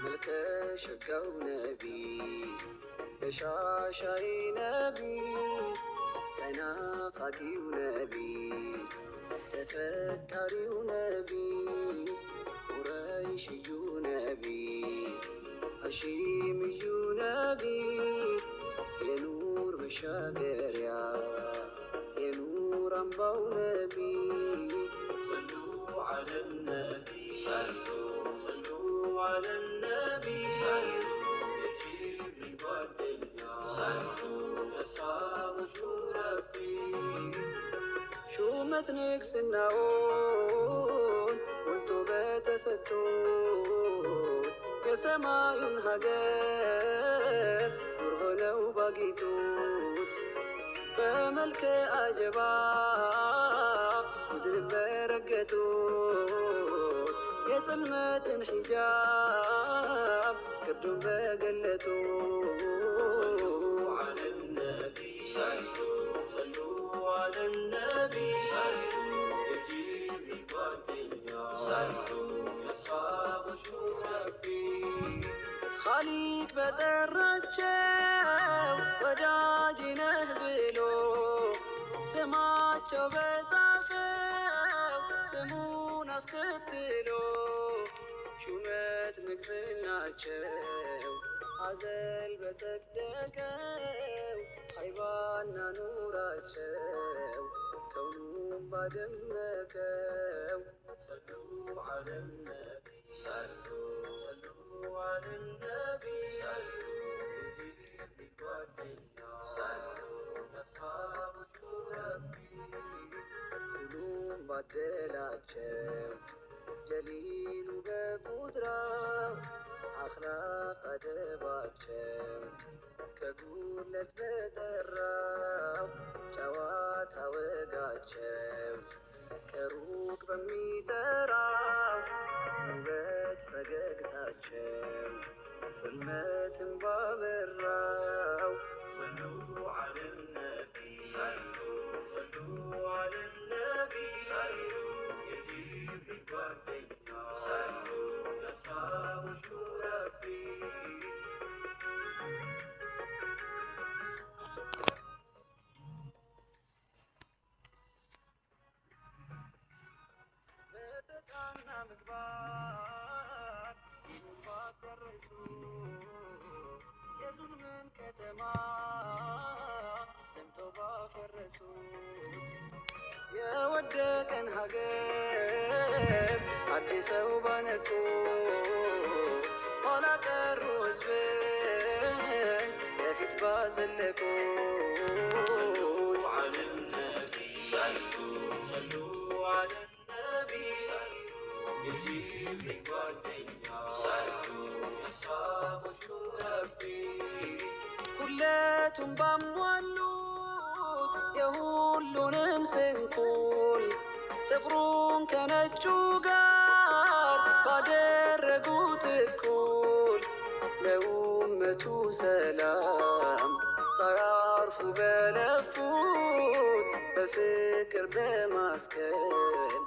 ملك شقاو نبي بشاشاي نبي تنافقي نبي تفكري نبي قريشي نبي هاشمي نبي يا نور مشاقريا يا نور أنباو نبي صلوا على النبي صلوا على النبي يجيب الدنيا صلوا أصحاب شرفي شو متنك سناون قلتو بتستون يا سمايون هجر ورهنا وباقيتوت بملك أجبا مدر برقتوت يا سلمة حجاب كردون بقلتوت صلوا على النبي صلوا على النبي يجيب الدنيا صلوا يا أصحاب شرفي خالق بترجع وجاجنه بلو سماچو بصافው ስሙን አስከትሎ ሹመት ንግስናቸው አዘል በጸደቀው ሃይባና ኑራቸው ከውኑም ባደመቀው ሰሉ ዐለ ነቢ صلوا على النبي يجيب الدنيا صلوا أصحاب الشرفي قلوب بدلاቸው ጀሊሉ በቁድራው አኽላቅ አደባቸው ከጉለት በጠራው ጨዋታ ወጋቸው ከሩቅ በሚጠራው ውበት ፈገግታቸው ጽልመትን ባበራው ሰሉ ዐለ ነቢ صلوا على النبي يجيب الدنيا صلوا أصحاب شرفي بتقانا مقبار مقبار الرسول يزول من كتما زمتو بافرسوت يا ودكن هاجر አዲስ አበባ ነጹ ሆና ቀሩ ህዝብን የፊት ባዘለቁ صلوا على النبي صلوا على النبي يجيب الدنيا صلوا أصحاب شرفي ሁለቱም ባሟሉት የሁሉንም ስንኩል ጥቁሩን ከነጩ ጋር ባደረጉት እኩል ለኡመቱ ሰላም ሳያርፉ በለፉት በፍቅር በማስከን